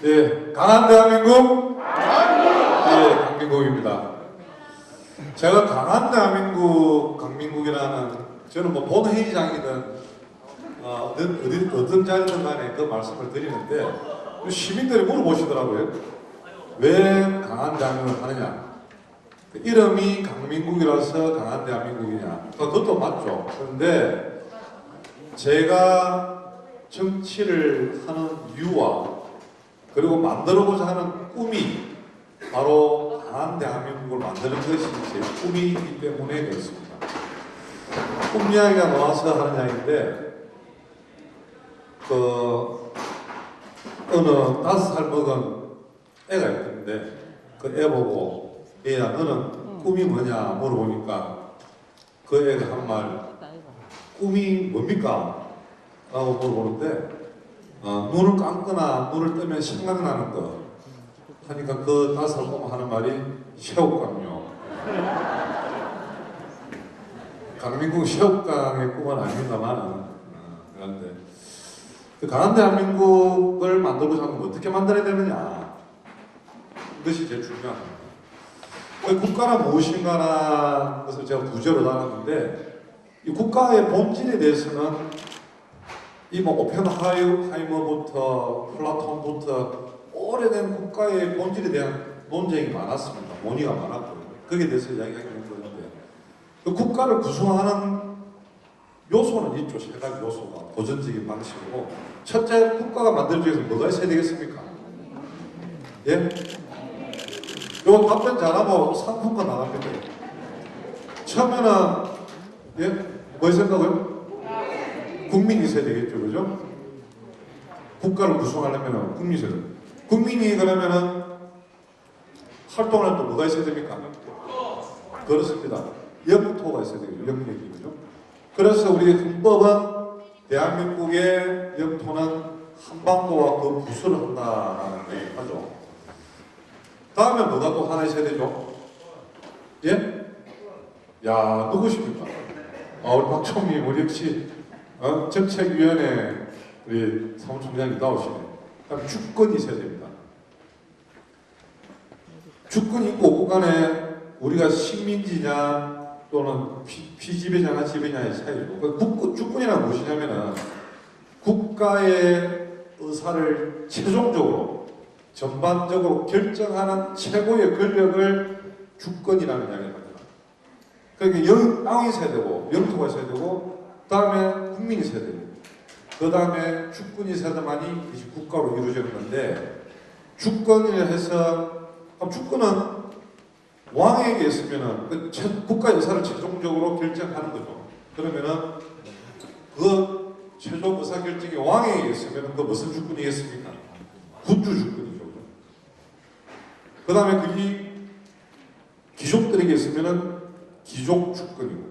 예, 강한 대한민국. 예, 강민국입니다. 제가 강한 대한민국, 강민국이라는, 저는 뭐 본회의장이든 어떤 자리든 간에 그 말씀을 드리는데, 시민들이 물어보시더라고요. 왜 강한 대한민국을 하느냐? 이름이 강민국이라서 강한 대한민국이냐? 그것도 맞죠. 그런데 제가 정치를 하는 이유와 그리고 만들어보자 하는 꿈이 바로 강한 대한민국을 만드는 것이 제 꿈이기 때문에 그렇습니다. 꿈 이야기가 나와서 하는 이야기인데, 어느 5살 먹은 애가 있던데, 그 애 보고, 얘야, 너는 꿈이 뭐냐 물어보니까 그 애가 한 말, 꿈이 뭡니까? 라고 물어보는데, 눈을 감거나 눈을 뜨면 생각나는 거 하니까 그 5살 꼬마 하는 말이 새우깡요. 강민국 새우깡의 꿈은 아닙니다만, 그런데 강한 대한민국을 만들고자 하면 어떻게 만들어야 되느냐, 이것이 제일 중요합니다. 국가란 무엇인가라는 것을 제가 부제로 나눴는데, 이 국가의 본질에 대해서는 이 뭐 오펜하이머부터 플라톤부터 오래된 국가의 본질에 대한 논쟁이 많았습니다. 논의가 많았고요. 거기에 대해서 이야기하기 힘들었는데, 그 국가를 구성하는 요소는 있죠. 세 가지 요소가 도전적인 방식으로. 첫째, 국가가 만들기 위해서 뭐가 있어야 되겠습니까? 예? 요거 답변 잘하면 상품권 나갑니다. 처음에는 예? 뭐 있었다고요? 국민이 있어야 되겠죠, 그죠? 국가를 구성하려면 국민이 있어야 돼요. 국민이 그러면은 활동할 때 뭐가 있어야 됩니까? 그렇습니다. 영토가 있어야 되겠죠, 영역이, 그죠? 그래서 우리 헌법은 대한민국의 영토는 한반도와 그 부수를 한다라는 얘기를 하죠. 다음에 뭐가 또 하나 있어야 되죠? 예? 야, 누구십니까? 우리 박총리, 우리 역시 정책위원회 우리 사무총장이 나오시네. 그다음 주권이 있어야 됩니다. 주권이 있고 그 간에 우리가 식민지냐 또는 피지배냐나 지배냐의 차이죠. 주권이란 무엇이냐면은 국가의 의사를 최종적으로 전반적으로 결정하는 최고의 권력을 주권이라는 이야기를 합니다. 그러니까 땅이 있어야 되고 영토가 있어야 되고 다음에 국민이 있어야 되고 그 다음에 주권이 있어야 만이 국가로 이루어지는 건데, 주권을 해서 주권은 왕에게 있으면은 그 국가 의사를 최종적으로 결정하는 거죠. 그러면은 그 최종 의사 결정이 왕에게 있으면은 그 무슨 주권이겠습니까? 군주 주권이죠. 그 다음에 그게 귀족들에게 있으면은 귀족 주권이고,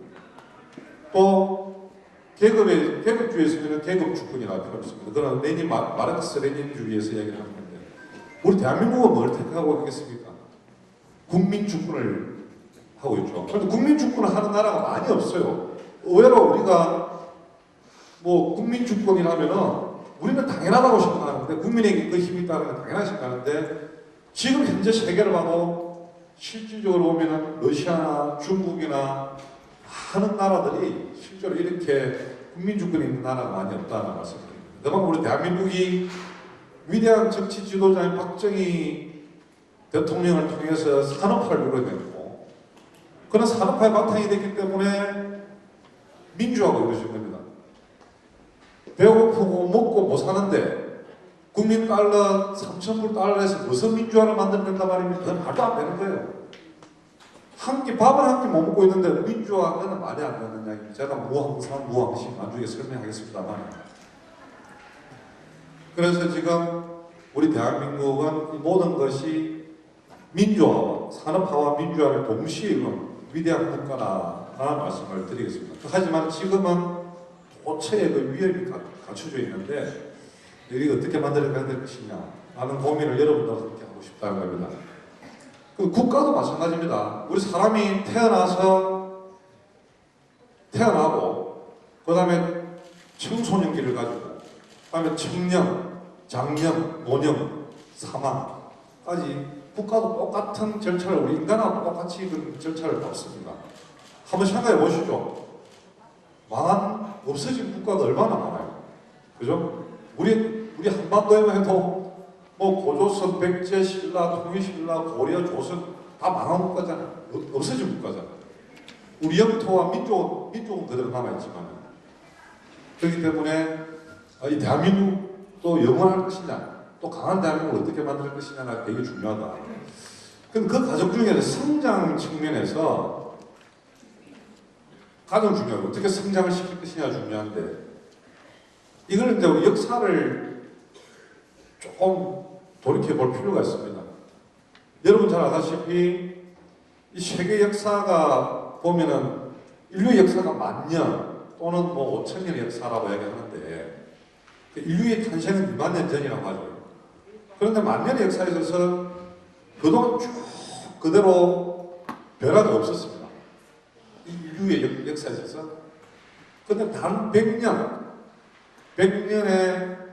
또 계급주의에 있으면 계급 주권이라고 필요 없습니다. 그러나 마르크스 레닌주의에서 얘기를 하는 건데, 우리 대한민국은 뭘 택하고 있겠습니까? 국민 주권을 하고 있죠. 그런데 국민 주권을 하는 나라가 많이 없어요. 의외로 우리가 뭐 국민 주권이라면은 우리는 당연하다고 생각하는데, 국민에게 그 힘이 있다는 건 당연하게 생각하는데, 지금 현재 세계를 봐도 실질적으로 보면은 러시아나 중국이나 많은 나라들이 실제로 이렇게 국민주권이 있는 나라가 많이 없다는 말씀드립니다. 그만큼 우리 대한민국이 위대한 정치 지도자인 박정희 대통령을 통해서 산업화를 이루어냈고, 그런 산업화의 바탕이 됐기 때문에 민주화가 이루어진 겁니다. 배고프고 먹고 못 사는데 국민 달러 3,000불 달러에서 무슨 민주화를 만들어낸단 말입니까? 그건 말도 안 되는 거예요. 밥을 한 끼 못 먹고 있는데 민주화는 말이 안 되는 이야기입니다. 제가 무항상 나중에 설명하겠습니다만, 그래서 지금 우리 대한민국은 이 모든 것이 민주화와 산업화와 민주화를 동시에 이룬 위대한 국가라는 말씀을 드리겠습니다. 하지만 지금은 도처에 그 위협이 갖춰져 있는데, 이게 어떻게 만들어가야 될 것이냐 하는 고민을 여러분들과 함께 하고 싶다는 겁니다. 그 국가도 마찬가지입니다. 우리 사람이 태어나고 그 다음에 청소년기를 가지고 그 다음에 청년, 장년, 노년, 사망까지 국가도 똑같은 절차를 우리 인간하고 똑같이 그 절차를 밟습니다. 한번 생각해 보시죠. 없어진 국가가 얼마나 많아요. 그죠? 우리 한반도에만 해도 뭐 고조선, 백제, 신라, 통일신라, 고려, 조선 다 망한 국가잖아요. 없어진 국가잖아요. 우리 영토와 민족은 그대로 남아있지만 그렇기 때문에 이 대한민국도 영원할 것이냐 또 강한 대한민국을 어떻게 만들 것이냐가 되게 중요하다. 근데 그 과정 중에서 성장 측면에서 가장 중요하고 어떻게 성장을 시킬 것이냐 중요한데 이걸 이제 우리 역사를 조금 돌이켜 볼 필요가 있습니다. 여러분 잘 아다시피 이 세계 역사가 보면은 인류 역사가 10,000년 또는 뭐 5,000년의 역사라고 얘기하는데 그 인류의 탄생은 20,000년 전이라고 하죠. 그런데 10,000년의 역사에 있어서 그동안 쭉 그대로 변화가 없었습니다. 인류의 역사에 있어서. 그런데 단 100년의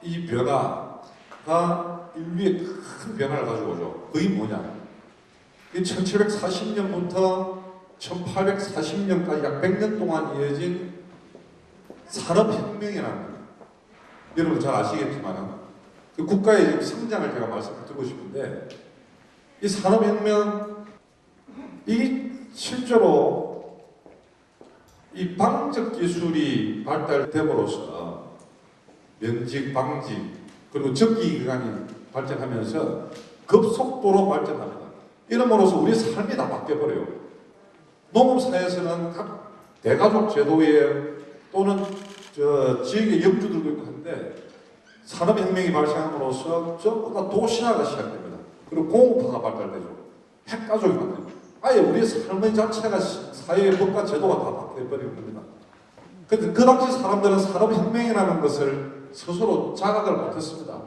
이 변화가 인류의 큰 변화를 가지고 오죠. 그게 뭐냐? 1740년부터 1840년까지 약 100년 동안 이어진 산업혁명이라는 거예요. 여러분 잘 아시겠지만 그 국가의 성장을 제가 말씀을 드리고 싶은데 이 산업혁명 이 실제로 이 방적 기술이 발달됨으로써 면직, 방직 그리고 적기 기간이 발전하면서 급속도로 발전합니다. 이러므로써 우리 삶이 다 바뀌어버려요. 농업사회에서는 각 대가족 제도에 또는 지역의 영주들도 있고 한데 산업혁명이 발생함으로써 전부 다 도시화가 시작됩니다. 그리고 공업화가 발달되죠. 핵가족이 만들죠. 아예 우리의 삶의 자체가 사회의 법과 제도가 다 바뀌어버리는 겁니다. 근데 그 당시 사람들은 산업혁명이라는 것을 스스로 자각을 못했습니다.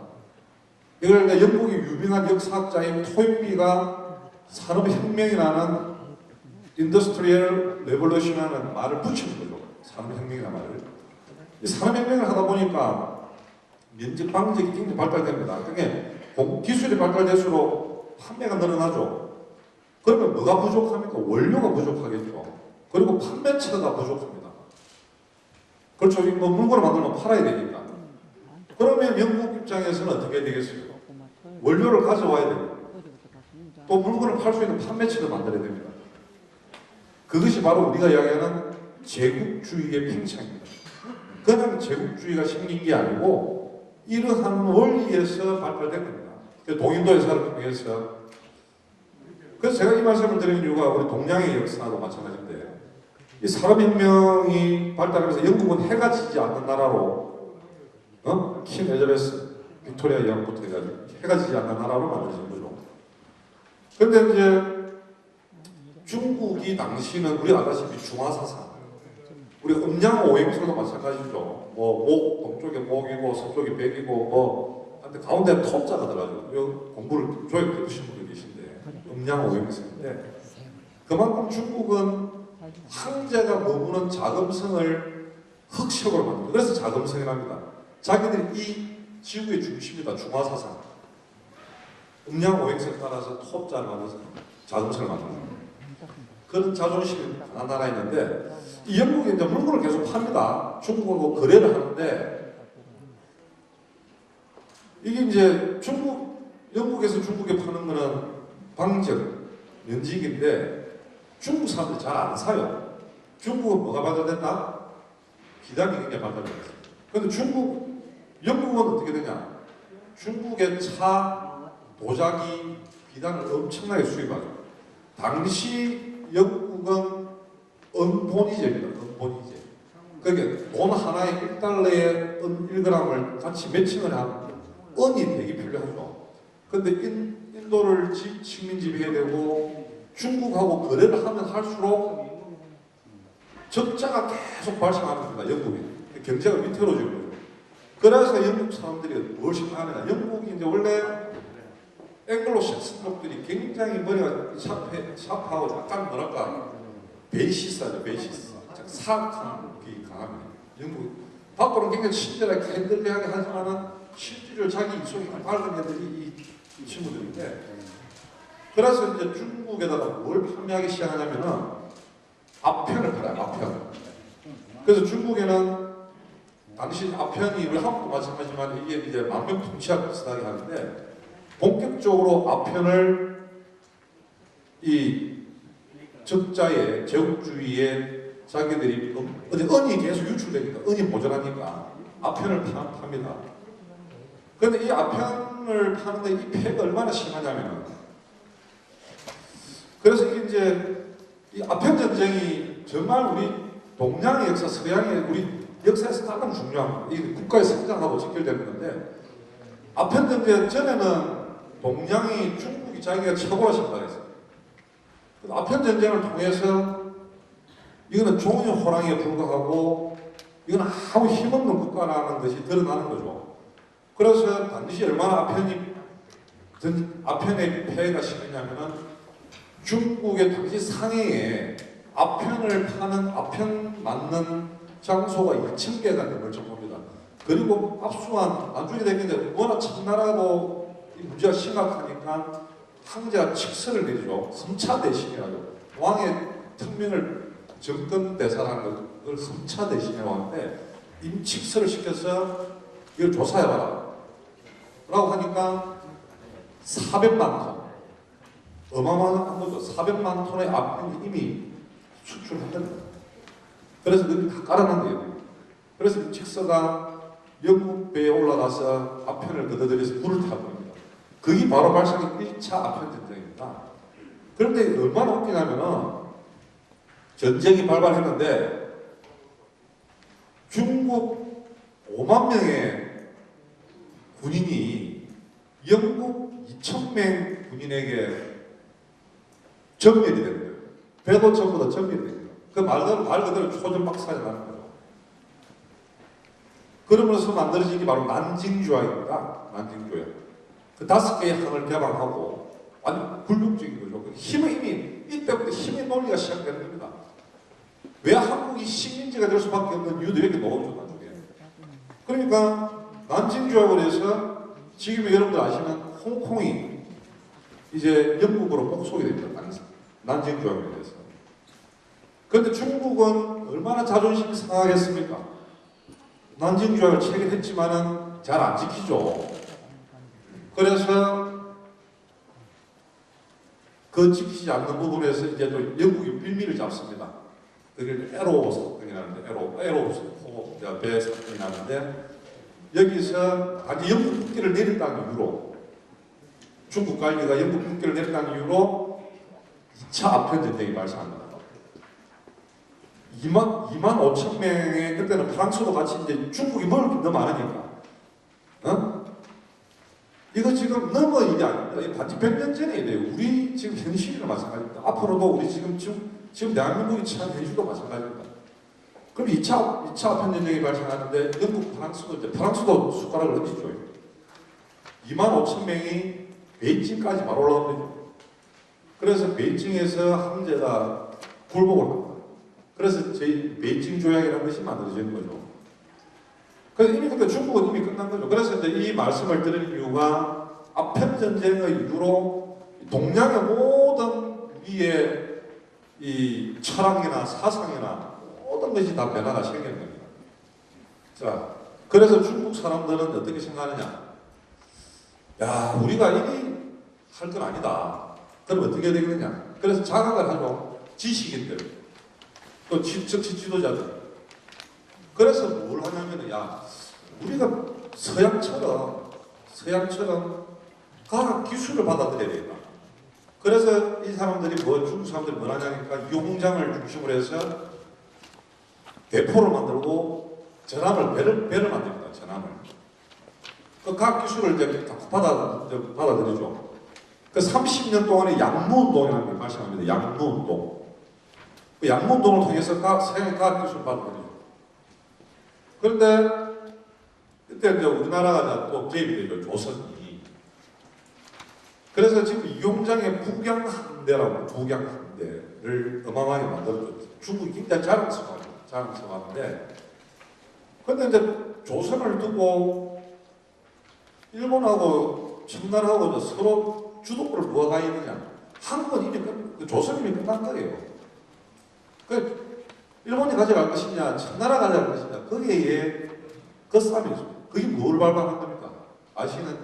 이걸 영국의 유명한 역사학자인 토인비가 산업혁명이라는 인더스트리얼 레볼루션이라는 말을 붙인 거죠. 산업혁명이라는 말을. 이 산업혁명을 하다 보니까 면적 방적이 굉장히 발달됩니다. 그게 기술이 발달될수록 판매가 늘어나죠. 그러면 뭐가 부족합니까? 원료가 부족하겠죠. 그리고 판매처가 부족합니다. 그렇죠. 뭐 물건을 만들면 팔아야 되니까. 그러면 영국 입장에서는 어떻게 되겠어요? 원료를 가져와야 됩니다. 또 물건을 팔 수 있는 판매처를 만들어야 됩니다. 그것이 바로 우리가 이야기하는 제국주의의 팽창입니다. 그냥 제국주의가 생긴 게 아니고 이러한 원리에서 발달된 겁니다. 동인도 역사를 통해서. 그래서 제가 이 말씀을 드리는 이유가 우리 동양의 역사도 마찬가지인데 이 산업혁명이 발달하면서 영국은 해가 지지 않는 나라로 퀸 엘리자베스 빅토리아 여왕부터 해가지고 해가 지지 않는 나라로 만들어진 거죠. 그런데 이제 중국이 당시는 우리 아다시피 중화사상 우리 음양오행설도 마찬가지죠. 뭐 동쪽에 목이고 서쪽에 백이고 뭐 근데 가운데 토자가 들어가지고 공부를 조금 해보신 분이 계신데 음양오행설인데 그만큼 중국은 황제가 머무는 자금성을 흑색으로 만듭니다. 그래서 자금성이랍니다. 자기들이 이 지구의 중심이다. 중화사상 음양오행설 따라서 토자를 만들어서 자금성을 만듭니다. 그런 자존심이 강한 나라였는데 이 영국이 이제 물건을 계속 팝니다. 중국하고 거래를 하는데 이게 이제 영국에서 중국에 파는 거는 방적, 면직인데 중국 사람들이 잘 안 사요. 중국은 뭐가 발달됐다? 기장이 굉장히 발달됐어요. 그런데 영국은 어떻게 되냐? 중국의 차, 도자기, 비단을 엄청나게 수입하죠. 당시 영국은 은본위제입니다. 은본위제. 그게 돈 하나에 1달러에 은 1g을 같이 매칭을 한 은이 되게 필요하죠. 그런데 인도를 식민지배해야 되고 중국하고 거래를 하면 할수록 적자가 계속 발생하는 겁니다. 영국이. 경제가 위태로워지는 거죠. 그래서 영국 사람들이 뭘 생각하느냐. 영국이 이제 원래 앵글로 색슨족들이 굉장히 머리가 샤프하고 약간 뭐랄까 베이시스하죠. 베이시스. 사악함이 강합니다. 영국 밖으로는 굉장히 친절하게 핸들리하게 하지만은 실제로 자기 입속에 밝은 애들이 이 친구들인데, 그래서 이제 중국에다가 뭘 판매하기 시작하냐면은 아편을 팔아요. 아편. 그래서 중국에는 당시 아편이 우리 한국도 마찬가지지만 이게 이제 만병통치약 비슷하게 하는데, 본격적으로 아편을 이 적자의 제국주의에 자기들이 어디 은이 계속 유출되니까, 은이 모자라니까 아편을 팝니다. 그런데 이 아편을 파는데 이 폐가 얼마나 심하냐면은, 그래서 이제 이 아편 전쟁이 정말 우리 동양의 역사, 서양의 우리 역사에서 가장 중요한 이 국가의 성장하고 직결되는 건데, 아편 전쟁 전에는 동양이 중국이 자기가 최고라 생각했어요. 아편 전쟁을 통해서 이거는 종이 호랑이에 불과하고 이건 아무 힘없는 국가라는 것이 드러나는 거죠. 그래서 당시 얼마나 아편의 폐해가 심했냐면은 중국의 당시 상해에 아편을 파는, 아편 맞는 장소가 2,000개가 넘을 정도입니다. 그리고 압수한, 나중에 되겠는데 워낙 청나라도 이 문제가 심각하니까 황제가 칙서를 내죠. 섬차 대신이라고. 왕의 특명을 정권 대사라는 걸 섬차 대신에 왔는데 임칙서를 시켜서 이걸 조사해봐라 라고 하니까 400만 톤, 어마어마한 거죠. 400만 톤의 아편이 이미 수출했다는 거예요. 그래서 그걸 다 깔아놓은 거예요. 그래서 임칙서가 영국 배에 올라가서 아편을 걷어들여서 불을 타버립니다. 그게 바로 발생한 1차 아편 전쟁입니다. 그런데 얼마나 웃기냐면은 전쟁이 발발했는데 중국 5만 명의 군인이 영국 2,000명 군인에게 전멸이 된 거예요. 배도 전부 다 전멸이 된 거예요. 그 말 그대로 초전박살이 나는 거죠. 그러면서 만들어진 게 바로 난징조약입니다. 난징조약. 그 5개의 항을 개방하고 완전 굴욕적인 거죠. 그 힘이 이때부터 힘의 논리가 시작되는 겁니다. 왜 한국이 식민지가 될 수밖에 없는 이유도 이렇게 나오죠, 나중에. 그러니까 난징조약을 해서 지금 여러분들 아시는 홍콩이 이제 영국으로 복속이 됩니다. 난징조약에 대해서. 그런데 중국은 얼마나 자존심이 상하겠습니까? 난징조약을 체결했지만은 잘 안 지키죠. 그래서 그 지키지 않는 부분에서 이제 또 영국이 빌미를 잡습니다. 그게 에로 사건이 나는데, 에로 배 사건이 나는데, 여기서 아주 영국 국기를 내렸다는 이유로, 중국 관리가 영국 국기를 내렸다는 이유로 2차 아편 전쟁이 발생합니다. 2만 5천 명의, 그때는 프랑스도 같이 이제 중국이 먹을 게 너무 많으니까, 이거 지금 너무 일이 아닙니다. 단지 100년 전에 돼요. 우리 지금 현실이랑 마찬가지입니다. 앞으로도 우리 지금 대한민국이 처한 현실도 마찬가지입니다. 그럼 2차 아편 전쟁이 발생하는데 영국, 프랑스도 숟가락을 얹어줘요. 2만 5천 명이 베이징까지 바로 올라옵니다. 그래서 베이징에서 황제가 굴복을 합니다. 그래서 저희 베이징 조약이라는 것이 만들어지는 거죠. 그래서 이미 그때 중국은 이미 끝난 거죠. 그래서 이제 이 말씀을 드리는 이유가 아편 전쟁의 이후로 동양의 모든 우리의 이 철학이나 사상이나 모든 것이 다 변화가 생기는 겁니다. 자, 그래서 중국 사람들은 어떻게 생각하느냐? 야, 우리가 이리 할 건 아니다. 그럼 어떻게 되겠느냐? 그래서 자각을 하죠. 지식인들, 또 정치 지도자들. 그래서 뭘 하냐면, 야, 우리가 서양처럼 과학 기술을 받아들여야 되겠다. 그래서 이 사람들이 중국 사람들이 뭘 하냐니까 유공장을 중심으로 해서 대포를 만들고 배를 만듭니다. 전함을. 그 과학 기술을 이제 받아들이죠. 그 30년 동안에 양무운동이라는 게 발생합니다. 양무운동. 그 양무운동을 통해서 서양의 과학 기술을 받아들이죠. 그런데 그때 이제 우리나라가 또 개입이 되죠. 조선이. 그래서 지금 이용장의 북양함대라고 북양함대를 어마어마하게 만들어줬죠. 중국이 굉장히 자랑스러워하는데 근데 이제 조선을 두고 일본하고 청나라하고 서로 주도권을 누가 가 있느냐. 한국은 이미 조선이 끝난 거예요. 그 일본이 가져갈 것이냐, 청나라 가져갈 것이냐, 거기에 그 싸움이죠. 그게 뭘 발발한 겁니까? 아시는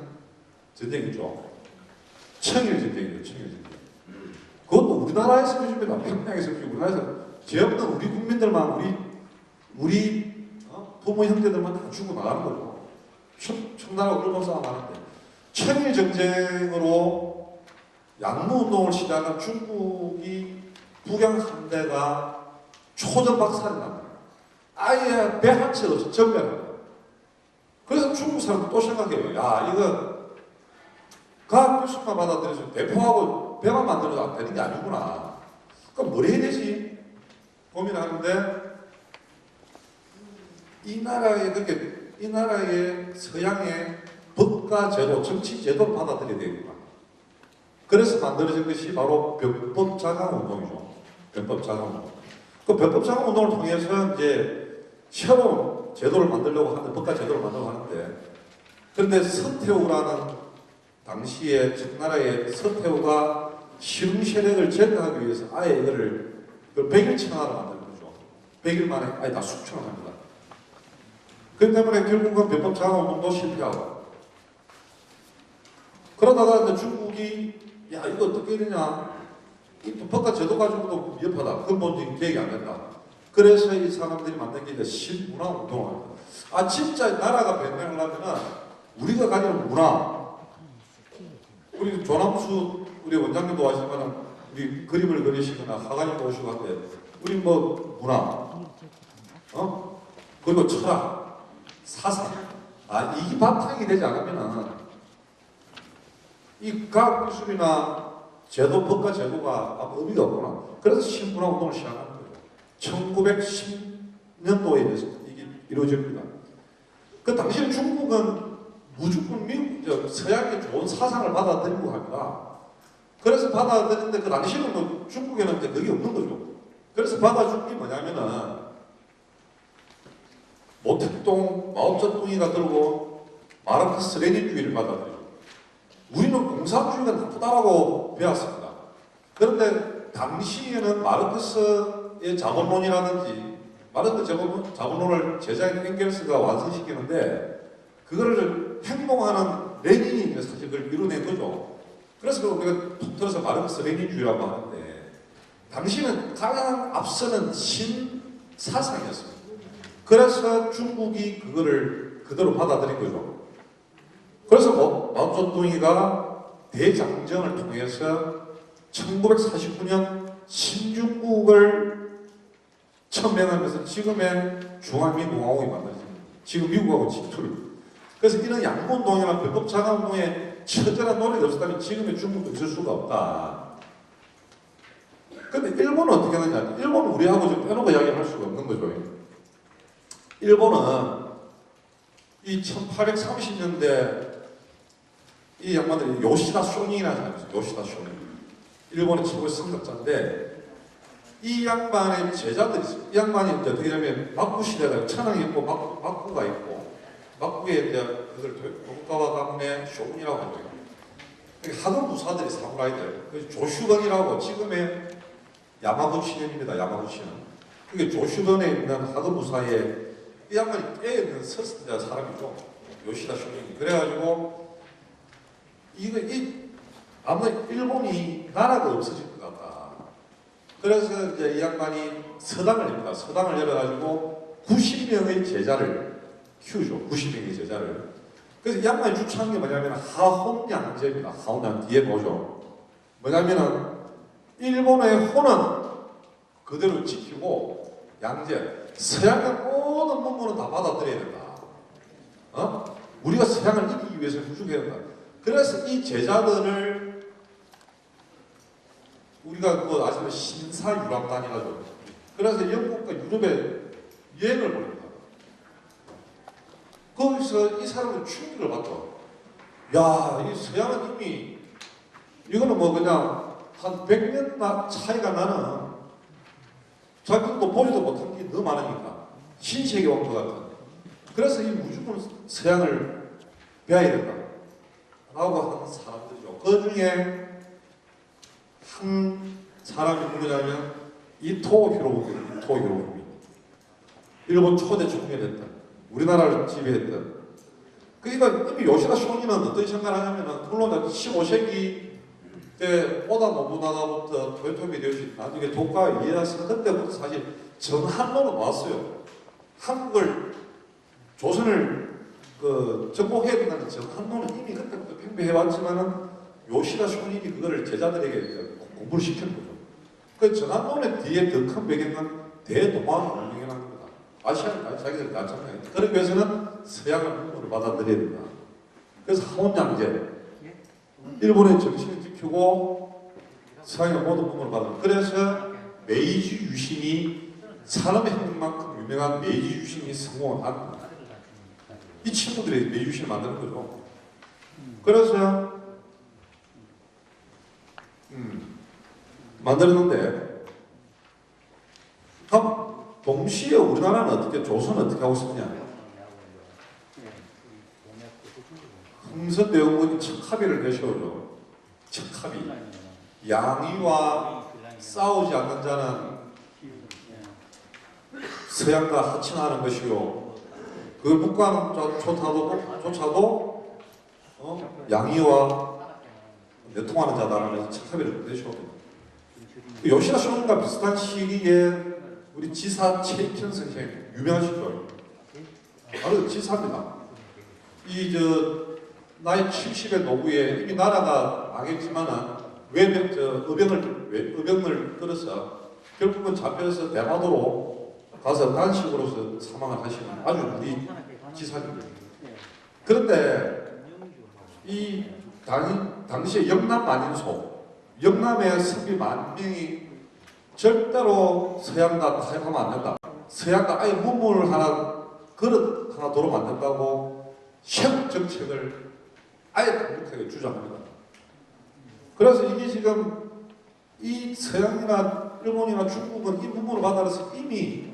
전쟁이죠. 청일전쟁이죠. 청일전쟁. 그것도 우리나라에서 요즘에다 평양에서 우리나라에서 죄 없는 우리 국민들만 우리 부모 형제들만 다 죽고 나가는 거죠. 청나라하고 일본 싸움하는데 청일전쟁으로 양무운동을 시작한 중국이 북양 함대가 초전박살이 납니다. 아예 배 한 채 없이 전멸합니다. 그래서 중국 사람들 또 생각해요. 야, 이거 과학 기술만 받아들여서 대포하고 배만 만들어도 안 되는 게 아니구나. 그럼 뭘 해야 되지? 고민하는데 이 나라의 서양의 법과 제도, 정치 제도를 받아들여야 되겠구나. 그래서 만들어진 것이 바로 변법 자강 운동이죠. 변법 자강 운동. 그 변법 자강 운동을 통해서 이제 새로운 제도를 만들려고 하는데, 법과 제도를 만들려고 하는데, 그런데 서태후라는 당시에 청나라의 서태후가 실흥 세력을 제거하기 위해서 아예 이거를 100일 청하를 만든 거죠. 100일 만에 아예 다 숙청을 합니다. 그렇기 때문에 결국은 변법 자강 운동도 실패하고, 그러다가 이제 중국이 야 이거 어떻게 되냐, 이 법과 제도 가지고도 위협하다, 근본적인 계획이 안 된다. 그래서 이 사람들이 만든 게 이제 신문화 운동을 합니다. 아 진짜 나라가 변명하려면 우리가 가지는 문화, 우리 조남수 우리 원장님도 하시면 우리 그림을 그리시거나 화가님 오시고 한데 우리 뭐 문화, 그리고 철학, 사상, 이게 바탕이 되지 않으면은 이 과학 기술이나 제도, 법과 제도가 아무 의미가 없구나. 그래서 신문화 운동을 시작한 거예요. 1910년도에 이게 이루어집니다. 그 당시 중국은 무조건 미국, 서양의 좋은 사상을 받아들이고 합니다. 그래서 받아들이는데 그 당시에는 뭐 중국에는 이제 그게 없는 거죠. 그래서 받아준 게 뭐냐면은 모택동, 마오쩌둥이가 들고 마르크스 레닌주의를 받아들여요. 우리는 공산주의가 나쁘다라고 배웠습니다. 그런데 당시에는 마르크스의 자본론이라든지 마르크스 자본론을 제자인 엥겔스가 완성시키는데 그거를 행동하는 레닌이 사실 그걸 이뤄낸 거죠. 그래서 우리가 통틀어서 마르크스 레닌주의라고 하는데 당시는 가장 앞서는 신사상이었습니다. 그래서 중국이 그거를 그대로 받아들인 거죠. 그래서 마오쩌둥이가 대장정을 통해서 1949년 신중국을 천명하면서 지금의 중화민공화국이 만들어집니다. 지금 미국하고 직투를. 그래서 이런 양보운동이나 변법 자강운동에 처절한 노력이 없었다면 지금의 중국도 있을 수가 없다. 근데 일본은 어떻게 하느냐? 일본은 우리하고 좀 빼놓고 이야기할 수가 없는 거죠. 일본은 이 1830년대 이 양반들이 요시다 쇼닝이라는 사람이 있어요. 요시다 쇼닝. 일본의 최고의 성격자인데 이 양반의 제자들이 있어요. 이 양반이 어떻게 하면 막부 시대가 천황이 있고 막부가 있고 막부에 이제 그들 도쿠가와 가문의 쇼군이라고 하죠. 하급 부사들이 사무라이들. 그래서 조슈건이라고 지금의 야마구치현입니다. 야마구치현. 그게 조슈건에 있는 하급 부사의 이 양반이 꽤 있는 사람이죠. 요시다 쇼닝이. 그래가지고 아무래도 일본이 나라가 없어질 것 같다. 그래서 이제 이 양반이 서당을 냅니다. 서당을 열어가지고 90명의 제자를 키우죠. 90명의 제자를. 그래서 이 양반이 주창한 게 뭐냐면 하혼양제입니다. 하혼양 뒤에 보죠. 뭐냐면은 일본의 혼은 그대로 지키고 양제. 서양의 모든 문물은 다 받아들여야 된다. 우리가 서양을 이기기 위해서 후죽해야 된다. 그래서 이 제자들을 우리가 그거 아시면 신사유람단이라죠. 그래서 영국과 유럽에 여행을 보냅니다. 거기서 이 사람들 충격을 받죠. 야, 이 서양은 이미 이거는 뭐 그냥 한 100년 차이가 나는 자기들도 보지도 못한 게 너무 많으니까 신세계 온 것 같은. 그래서 이 무조건 서양을 배워야 된다 라고 하는 사람들이죠. 그 중에 한 사람이 누구냐면 이토 히로부미입니다. 이토 히로부미. 일본 초대 총리였던, 우리나라를 지배했던. 그러니까 이미 요시다 쇼니는 어떤 생각을 하냐면은, 물론 15세기 때 오다 노부나가부터 토요토미 히데요시, 나중에 도쿠가와 이에야스, 그때부터 사실 정한로로 나왔어요. 한국을, 조선을 정복해야 된다는 정한로는 이미 그때부터 팽배해왔지만은 요시다 쇼니이 그거를 제자들에게 공부를 시키는 거죠. 그 정한론의 뒤에 더 큰 배경은 대동아를 운영하는 겁니다. 아시아는 자기들이 다 참여해요. 그러기 위해서는 서양의 문물을 받아들여야 된다. 그래서 하원양제, 일본의 정신을 지키고 서양의 모든 문물을 받아들여. 그래서 메이지 유신이 산업혁명만큼 유명한 메이지 유신이 성공을 한 겁니다. 이 친구들이 메이지 유신을 만드는 거죠. 그래서 만들었는데, 동시에 우리나라는 어떻게, 조선은 어떻게 하고 있었냐? 흥선대원군이 척합의를 내세우죠. 척합의. 양의와 싸우지 않는 자는 서양과 하친하는 것이요. 그 북한조차도 양의와 내통하는 자다라는 척합의를 내세우죠. 요시다 쇼니과 비슷한 시기에 우리 지사 최익현 선생님 유명하시죠? 바로 지사입니다. 나이 70의 노부에 이미 나라가 망했지만은 의병을 끌어서 결국은 잡혀서 대마도로 가서 단식으로서 사망을 하시는 아주 우리 지사입니다. 그런데 이 당시에 영남 만인소, 영남의 선비 10,000명이 절대로 서양과 타협하면 안 된다. 서양과 아예 문물을 그릇 하나 도로 만든다고 세국 정책을 아예 강력하게 주장합니다. 그래서 이게 지금 이 서양이나 일본이나 중국은 이 문물을 받아서 이미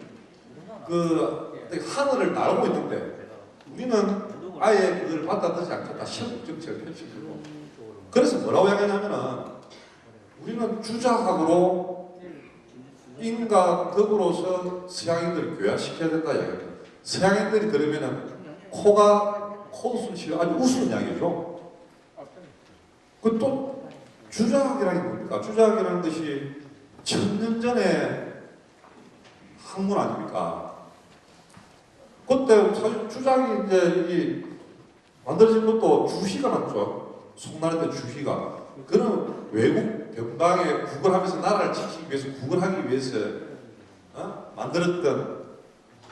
하늘을 날고 있는데, 우리는 아예 그걸 받아들이지 않겠다. 세국 정책을 펼치고. 그래서 뭐라고 이야기하냐면은, 우리는 주자학으로 인과 덕으로서 서양인들을 교화시켜야 된다 이야기입니다. 서양인들이 들으면은 코웃음 치고 아주 우스운 이야기죠. 그 또 주자학이라는 게 뭡니까? 주자학이라는 것이 1000년 전에 학문 아닙니까? 그때 사실 주자학이 이제 만들어진 것도 주희가 맞죠. 송나라때 주희가. 그는 외국 변방에 구걸하면서 나라를 지키기 위해서, 구걸하기 위해서 만들었던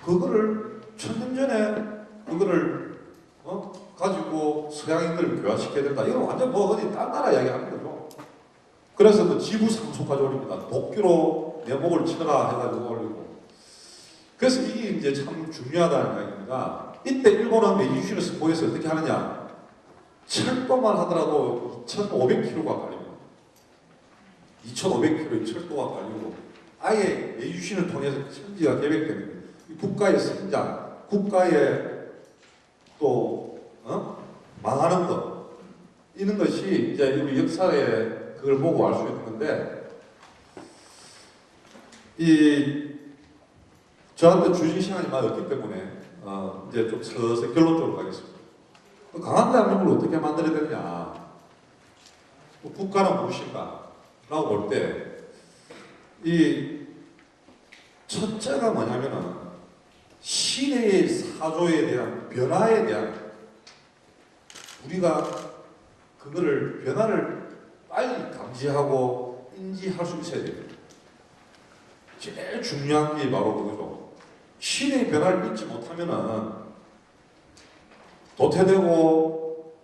그거를 1000년 전에 그거를 가지고 서양인들을 교화시켜야 된다. 이건 완전 어디 딴 나라 이야기 하는 거죠. 그래서 지부상속까지 올립니다. 도끼로 내 목을 치더라 해가지고 올리고. 그래서 이게 이제 참 중요하다는 이야기입니다. 이때 일본은 메이지 유신을 보여서 어떻게 하느냐? 철도만 하더라도 2,500km가 걸립니다. 2,500km의 철도가 걸리고, 아예 메이지-유신을 통해서 천지가 계획됩니다. 국가의 성장, 국가의 또 망하는 것, 이런 것이 이제 우리 역사에 그걸 보고 알 수 있는 건데, 저한테 주신 시간이 많이 없기 때문에 이제 좀 서서히 결론적으로 가겠습니다. 강한 대한민국을 어떻게 만들어야 되느냐, 국가는 무엇인가 라고 볼 때, 첫째가 뭐냐면은 시대의 사조에 대한 변화에 대한, 우리가 그거를 변화를 빨리 감지하고 인지할 수 있어야 됩니다. 제일 중요한 게 바로 그거죠. 시대의 변화를 잊지 못하면은 도태되고,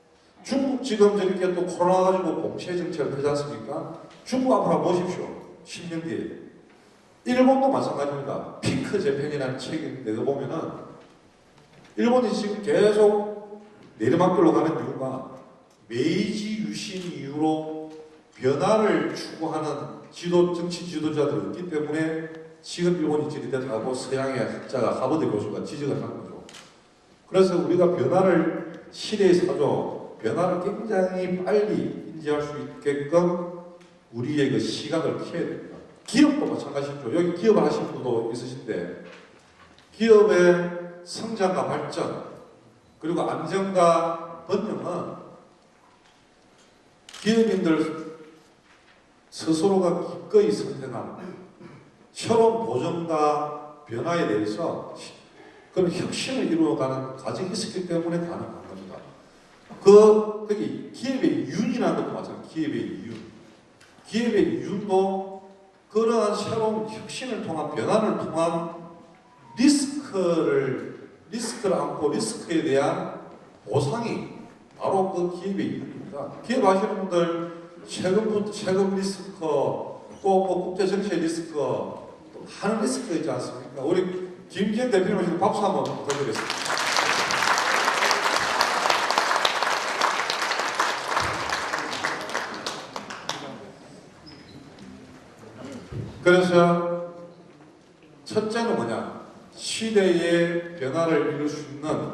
중국 지금 저렇게 또 코로나 가지고 봉쇄 정책을 하지 않습니까? 중국 앞으로 보십시오. 10년 뒤에. 일본도 마찬가지입니다. 핑크 재팬이라는 책을 내려보면은, 일본이 지금 계속 내리막길로 가는 이유가 메이지 유신 이후로 변화를 추구하는 정치 지도자들이 있기 때문에 지금 일본이 지리됐다고 서양의 학자가 하버드 교수가 지적을 한 거죠. 그래서 우리가 변화를 시대의 사조, 변화를 굉장히 빨리 인지할 수 있게끔 우리의 그 시각을 키워야 됩니다. 기업도 마찬가지죠. 여기 기업을 하시는 분도 있으신데 기업의 성장과 발전 그리고 안정과 번영은 기업인들 스스로가 기꺼이 선택하는 새로운 도전과 변화에 대해서 그런 혁신을 이루어가는 과정이 있었기 때문에 가능한 겁니다. 거기 기업의 이윤이라는 것도 마찬가지예요. 기업의 이윤. 기업의 이윤도 그러한 새로운 혁신을 통한 변화를 통한 리스크를 안고 리스크에 대한 보상이 바로 그 기업의 이윤입니다. 기업 하시는 분들 세금 리스크 또 뭐 국제 정세 리스크 또 많은 리스크가 있지 않습니까? 우리 김기현 대표님 박수 한번 부탁드리겠습니다. 그래서 첫째는 뭐냐? 시대의 변화를 이룰 수 있는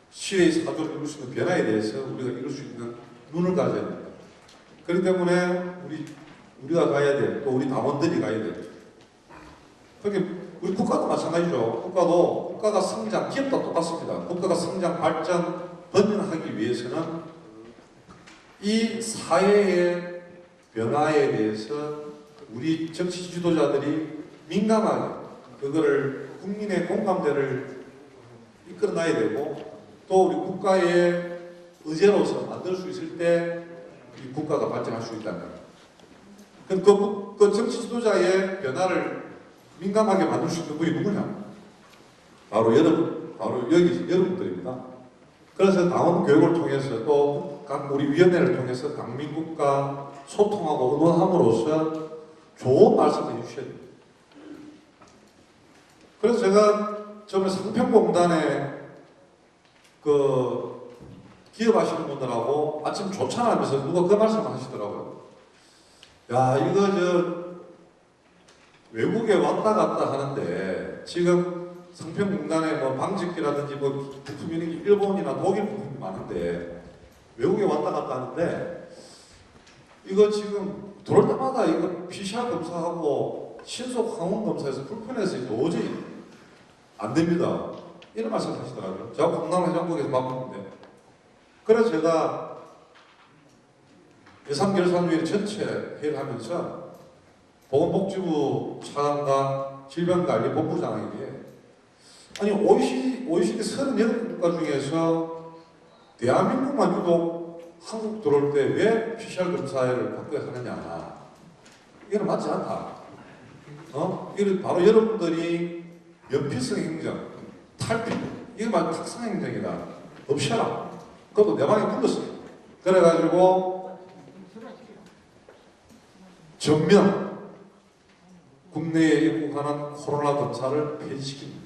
시대의 사조를 이룰 수 있는 변화에 대해서 우리가 이룰 수 있는 눈을 가져야 됩니다. 그렇기 때문에 우리가 가야 돼. 또 우리 당원들이 가야 돼. 그러니까 우리 국가도 마찬가지죠. 국가가 성장, 기업도 똑같습니다. 국가가 성장, 발전, 번영하기 위해서는 이 사회의 변화에 대해서 우리 정치 지도자들이 민감하게 그거를 국민의 공감대를 이끌어놔야 되고 또 우리 국가의 의제로서 만들 수 있을 때 이 국가가 발전할 수 있다는 거예요. 그 정치 지도자의 변화를 민감하게 만들 수 있는 분이 누구냐? 바로 여러분들입니다. 그래서 당원 교육을 통해서 또 각 우리 위원회를 통해서 당민국과 소통하고 의논함으로써 좋은 말씀을 해주셔야 됩니다. 그래서 제가 저번에 상평공단에 그 기업하시는 분들하고 아침 조찬하면서 누가 그 말씀을 하시더라고요. 야, 이거 외국에 왔다 갔다 하는데 지금 상평공단에 뭐 방직기라든지 뭐 부품이 일본이나 독일 부품이 많은데 외국에 왔다 갔다 하는데 이거 지금 들어올 때마다 이거 PCR 검사하고 신속 항원 검사에서 불편해서 도저히 안 됩니다. 이런 말씀 하시더라고요. 제가 강남회장국에서 맡았는데 그래서 제가 예산결산위원 전체 회의를 하면서 보건복지부 차관과 질병관리본부장에게 아니 OECD 38국가 중에서 대한민국만 유독 한국 들어올 때 왜 PCR 검사를 바꿔야 하느냐. 이건 맞지 않다. 이건 바로 여러분들이 연피성 행정, 탈피, 이거 말 탁상 행정이다. 없애라. 그것도 내 방에 불렀어요. 그래가지고 전면 국내에 입국하는 코로나 검사를 폐지시킵니다.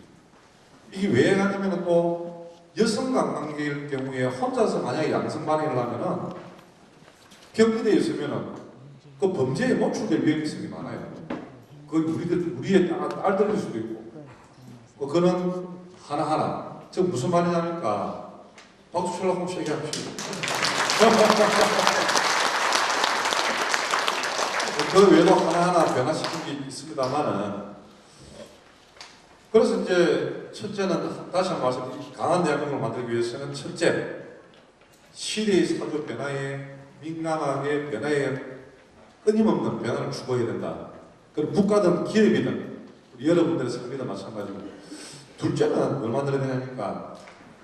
이게 왜 하냐면 또 여성 관계일 경우에 혼자서 만약에 양성 반응을 하면은 격리되어 있으면은 그 범죄에 노출될 위험성이 많아요. 그 우리의 딸들일 수도 있고. 그거는 하나하나. 즉 무슨 말이냐니까 박수 쳐라고 세게 합시다. 그 외에도 하나하나 변화시킨 게 있습니다만은 그래서 이제 첫째는 다시 한 번 말씀드리면 강한 대한민국을 만들기 위해서는 첫째 시대의 사조 변화에 민감하게 변화에 끊임없는 변화를 추구해야 된다. 그리고 국가든 기업이든 우리 여러분들의 삶이든 마찬가지고 둘째는 뭘 만들어야 되냐니까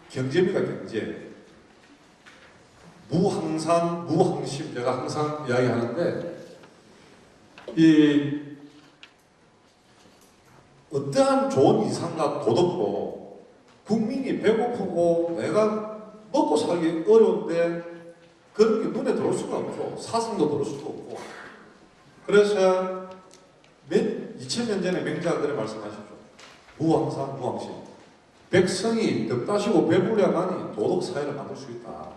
경제입니다. 경제. 무항상, 무항심 제가 항상 이야기하는데 이 어떠한 좋은 이상과 도덕도 국민이 배고프고 내가 먹고 살기 어려운데 그런 게 눈에 들어올 수가 없죠. 사상도 들어올 수도 없고. 그래서 2000년 전에 맹자들이 말씀하셨죠. 무항상, 무항심. 백성이 덕 따시고 배불려야만이 도덕사회를 만들 수 있다.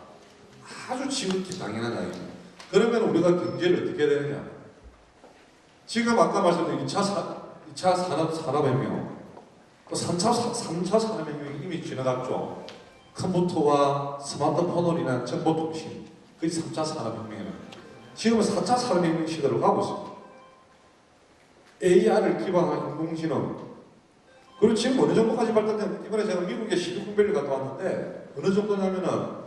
아주 지극히 당연한 이야기입니다. 그러면 우리가 경제를 어떻게 해야 되느냐? 지금 아까 말씀드린 2차 산업혁명, 또 3차 산업혁명이 이미 지나갔죠. 컴퓨터와 스마트폰으로 인한 정보통신, 그게 3차 산업혁명이에요. 지금은 4차 산업혁명 시대로 가고 있습니다. AR을 기반한 인공지능, 그리고 지금 어느 정도까지 발전된, 이번에 제가 미국의 실리콘밸리 갔다 왔는데 어느 정도냐면은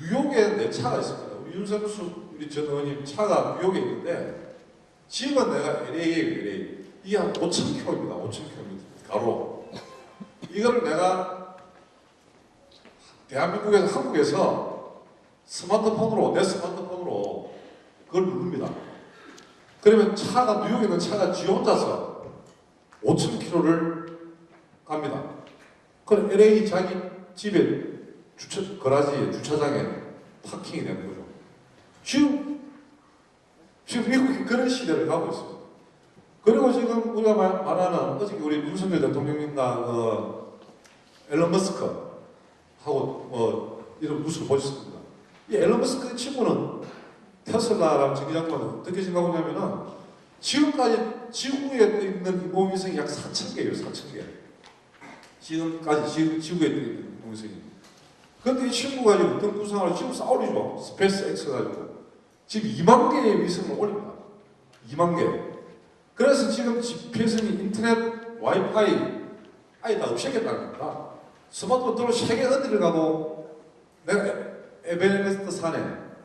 뉴욕에 내 차가 있습니다. 우리 윤석수 우리 전 의원님 차가 뉴욕에 있는데 지금은 내가 LA에요, LA. 이게 한 5,000km입니다. 5,000km 가로. 이거를 내가 대한민국에서, 한국에서 스마트폰으로, 내 스마트폰으로 그걸 누릅니다. 그러면 차가, 뉴욕에 있는 차가 지 혼자서 5,000km를 갑니다. 그럼 LA 자기 집에 거라지에, 주차장에 파킹이 되는 거죠. 지금 미국이 그런 시대를 가고 있습니다. 그리고 지금 우리가 말하는, 어저께 우리 윤석열 대통령님과 앨런 머스크 하고 이런 뉴스를 보셨습니다. 이 앨런 머스크 친구는 테슬라랑 전기장관은 어떻게 생각하냐면은 지금까지 지구에 있는 인공위성이 약 4,000개예요, 4,000개. 지금까지 지구에 있는 인공위성이. 그런데 이 친구가 지금 어떤 구상을 지금 싸우리죠. 스페이스 X 가지고 지금 2만 개의 위성을 올립니다. 2만 개. 그래서 지금 GPS는 인터넷, 와이파이 아예 다 없애겠다는 겁니다. 스마트폰 들어 세계 어디를 가도 내가 에베레스트 산에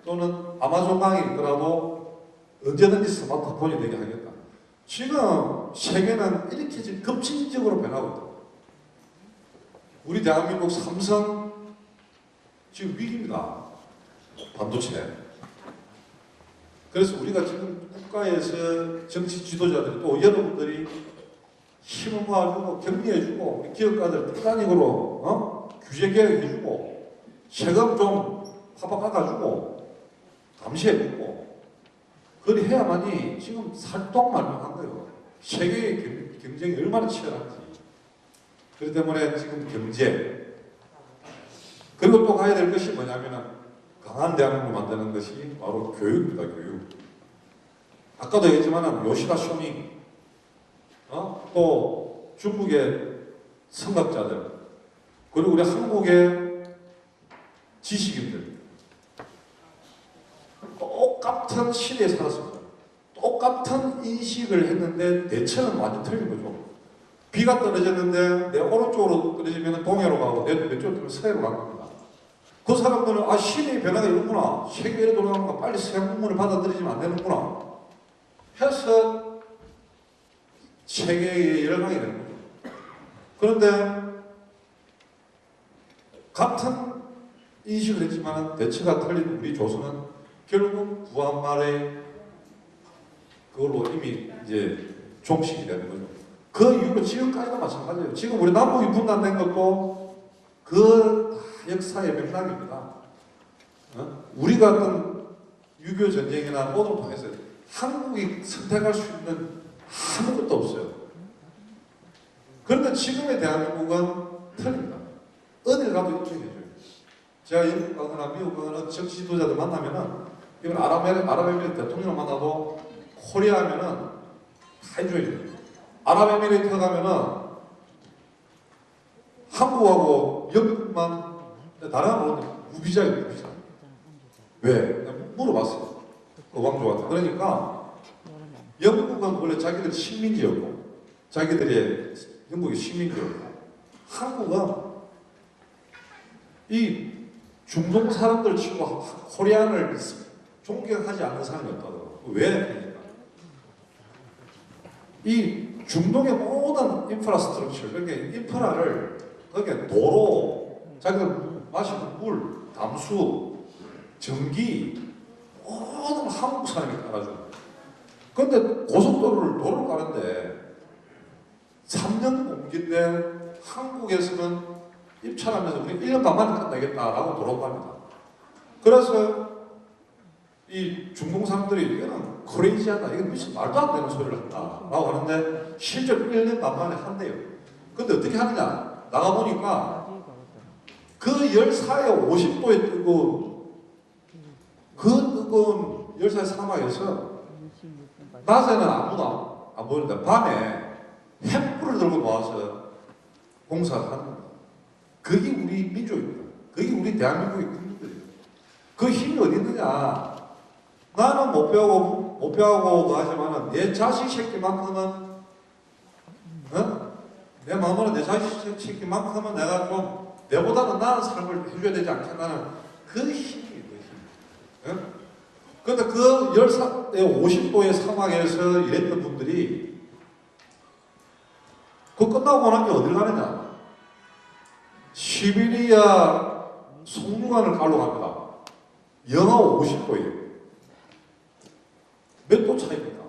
또는 아마존 강에 있더라도 언제든지 스마트폰이 되게 하겠다. 지금 세계는 이렇게 지금 급진적으로 변하고 있다. 우리 대한민국 삼성 지금 위기입니다. 반도체. 그래서 우리가 지금 국가에서 정치 지도자들이 또 여러분들이 힘을 모아주고 격려해주고 기업가들 특단식으로 규제 개혁해주고 세금 좀 파박 깎아주고 감시해주고 그리 해야만이 지금 살동말동한 거예요. 세계의 경쟁이 얼마나 치열한지. 그렇기 때문에 지금 경제 그리고 또 가야 될 것이 뭐냐면 강한 대한민국을 만드는 것이 바로 교육입니다. 교육. 아까도 얘기했지만 요시다 쇼밍 또 중국의 선각자들 그리고 우리 한국의 지식인들 똑같은 시대에 살았습니다. 똑같은 인식을 했는데 대처는 완전 틀린 거죠. 비가 떨어졌는데 내 오른쪽으로 떨어지면 동해로 가고 내 왼쪽으로 떨어지면 서해로 간 겁니다. 그 사람들은 시대의 변화가 이렇구나. 세계로 돌아가는 거 빨리 서양 문물을 받아들이지면 안 되는구나. 해서 세계의 열강이 되는 거죠. 그런데 같은 인식을 했지만 대처가 틀린 우리 조선은 결국 구한말의 그걸로 이미 이제 종식이 되는 거죠. 그 이후로 지금까지도 마찬가지예요. 지금 우리 남북이 분단된 것도 그 역사의 맥락입니다. 우리가 어떤 6.25 전쟁이나 모든 통해서 한국이 선택할 수 있는 아무것도 없어요. 그런데 지금의 대한민국은 틀립니다. 어딜 가도 인정해줘요. 제가 영국 가거나 미국 가거나 정치 지도자들 만나면은 이번 아랍에미리트 대통령을 만나도 코리아 하면은 다 해줘야 돼요. 아랍에미리트 가면은 한국하고 영국만 다른 나라는 무비자예요, 무비자. 왜? 물어봤어요. 그 왕조한테. 그러니까 영국은 원래 자기들 식민지였고 자기들의 영국의 식민지였고 한국은 이 중동 사람들 치고 코리안을 존경하지 않는 사람이 없다더라고요. 왜? 이 중동의 모든 인프라스트럭처, 그러니까 인프라를 그러니까 도로, 자기들 마시는 물, 담수, 전기 모든 한국 사람이 깔아줘요. 그런데 도로를 가는데 3년 공기인데 한국에서는 입찰하면서 우리 1년 반 만에 끝나겠다라고 도로가 합니다. 그래서 이 중동 사람들이 이거는 크레이지하다, 이건 무슨 말도 안 되는 소리를 한다라고 하는데 실제로 1년 반 만에 한대요. 근데 어떻게 하느냐? 나가보니까 그 열사에 50도에 뜨고 그 뜨거운 열살 사막에서 낮에는 아무도 안 보이는데 밤에 횃불을 들고 모아서 공사를 하는 거예요. 그게 우리 민족입니다. 그게 우리 대한민국의 국민들이에요. 그 힘이 어디 있느냐? 나는 못 배우고 하지만은 내 자식 새끼만큼은 내 마음으로 내 자식 새끼만큼은 내가 좀 내보다는 나은 삶을 해줘야 되지 않겠나는 그 힘이 그 힘. 그런데 그 50도의 사막에서 일했던 분들이 그 끝나고 난 게 어딜 가느냐? 시베리아 송유관을 깔러 갑니다. 영하 50도예요. 몇 도 차이입니까?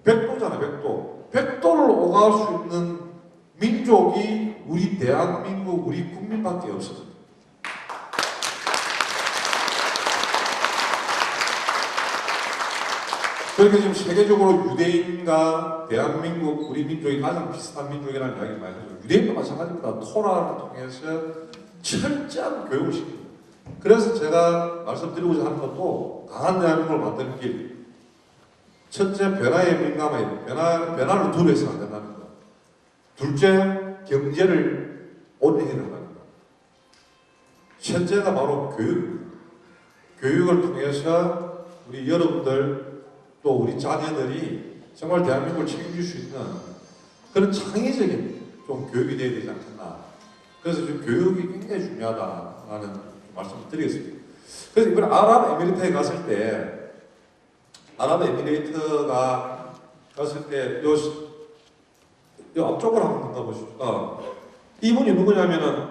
100도잖아요, 100도. 100도를 오갈 수 있는 민족이 우리 대한민국, 우리 국민밖에 없어요. 그렇게 지금 세계적으로 유대인과 대한민국, 우리 민족이 가장 비슷한 민족이라는 이야기를 많이 하죠. 유대인도 마찬가지입니다. 토라를 통해서 철저한 교육을 시킵니다. 그래서 제가 말씀드리고자 하는 것도 강한 대한민국을 만드는 길. 첫째, 변화에 민감해. 변화를 두려워해서는 안 된다는 것. 둘째, 경제를 올려야 된다는 것. 셋째가 바로 교육입니다. 교육을 통해서 우리 여러분들 또 우리 자녀들이 정말 대한민국을 책임질 수 있는 그런 창의적인 좀 교육이 되어야 되지 않겠나. 그래서 좀 교육이 굉장히 중요하다라는 말씀을 드리겠습니다. 그래서 이번에 아랍에미리트에 갔을 때 아랍에미레이트가 갔을 때 요 앞쪽으로 한번 가보시죠. 이분이 누구냐면은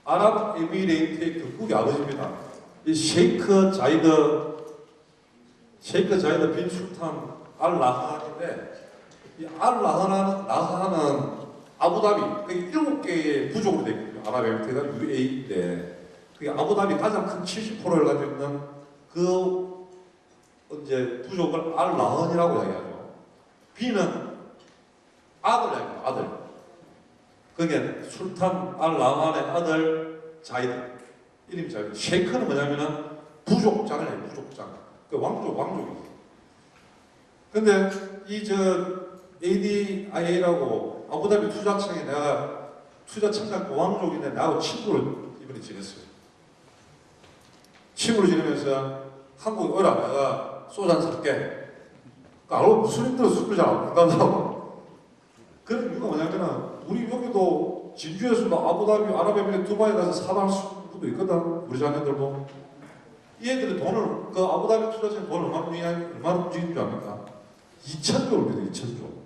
아랍에미레이트의 극국의 아버지입니다. 이 셰이크 자이드 빈 술탄 알 라하한인데 이 알 라하는 아부다비 7개의 부족으로 되어 있거든요. 아랍에미레이트가 UAE인데 그게 아부다비 가장 큰 70%를 가지고 있는 그 이제 부족을 알 라헌이라고 이야기하죠. B는 아들이에요, 아들. 그게 술탄 알 라헌의 아들 자이드. 이름이 자이드. 셰이크는 뭐냐면은 부족장이에요, 부족장. 그 왕족이에요. 근데 ADIA라고 아부다비 투자청에 내가 투자청장 왕족인데 나하고 친구를 이번에 지냈어요. 친구를 지내면서 한국에 오라 내가 소주 한 살게. 알고 무슬림들은 술을 잘 안 먹는다고. 그런 이유가 뭐냐면은 우리 여기도 진주에서도 아부다비 아랍에미레이트 두바이 가서 사발 수도 있거든. 우리 자녀들도. 이 애들이 돈을 그 아부다비 투자처에 돈 얼마나 움직이는 줄 압니까? 2,000조를 움직여요. 2,000조.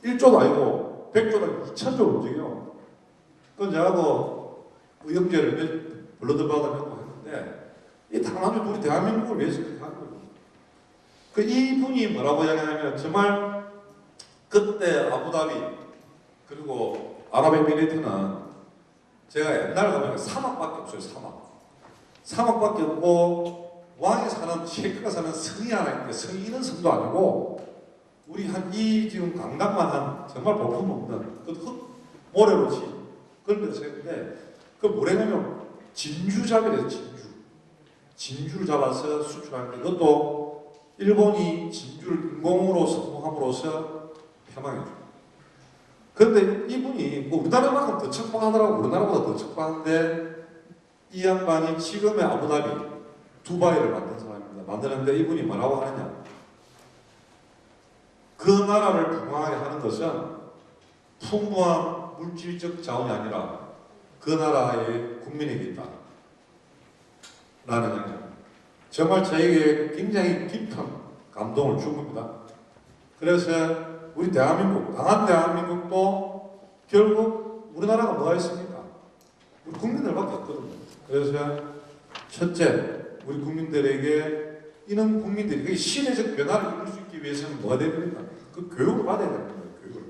1조도 아니고 100조도 아니고 2,000조를 움직여요. 그건 저하고 의형제를 블러드바다라고 했는데 이 당나주 우리 대한민국을 위해서 그렇게 하는 거예요. 그 이분이 뭐라고 이야기하냐면 정말 그때 아부다비 그리고 아랍에미레이트는 제가 옛날 가면 사막밖에 없어요. 사막밖에 없고 왕이 사는 셰이크가 사는 성이 하나 있는데 성이 있는 성도 아니고 우리 한 이 지금 강당만 한 정말 볼품없는 그 흙 모래로 지 그런 데서 했는데 그 뭐냐면 진주잡이래요. 진주를 잡아서 수출하는데 그것도 일본이 진주를 인공으로 성공함으로써 폐망했죠. 그런데 이분이 뭐 우리나라만큼 더 척박하더라고. 우리나라보다 더 척박한데 이 양반이 지금의 아부다비 두바이를 만든 사람입니다. 만드는데 이분이 뭐라고 하느냐? 그 나라를 부강하게 하는 것은 풍부한 물질적 자원이 아니라 그 나라의 국민에게 있다. 라는 얘기입니다. 정말 저에게 굉장히 깊은 감동을 준 겁니다. 그래서 우리 대한민국, 강한 대한민국도 결국 우리나라가 뭐가 있습니까? 우리 국민들밖에 없거든요. 그래서 첫째, 우리 국민들에게 이런 국민들이 그 시대적 변화를 이룰 수 있기 위해서는 뭐가 돼야 됩니까? 그 교육을 받아야 됩니다. 교육을.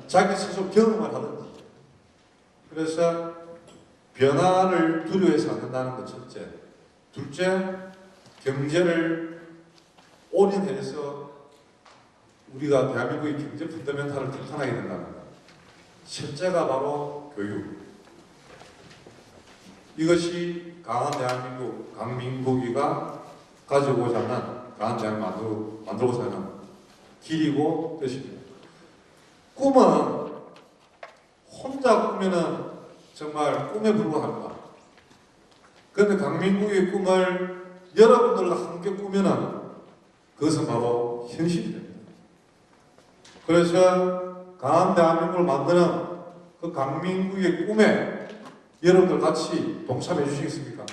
자기 스스로 경험을 하든지. 그래서 변화를 두려워해서 안 된다는 것 첫째. 둘째, 경제를 올인해서 우리가 대한민국의 경제 펀더멘탈을 탄탄하게 된다는 것. 셋째가 바로 교육. 이것이 강한 대한민국, 강민국이가 가지고자 하는 강한 대한민국 만들고자 하는 길이고 뜻입니다. 꿈은 혼자 꾸면은 정말 꿈에 불과합니다. 그런데 강민국의 꿈을 여러분들과 함께 꾸면은 그것은 바로 현실이 됩니다. 그래서 강한 대한민국을 만드는 그 강민국의 꿈에 여러분들 같이 동참해 주시겠습니까?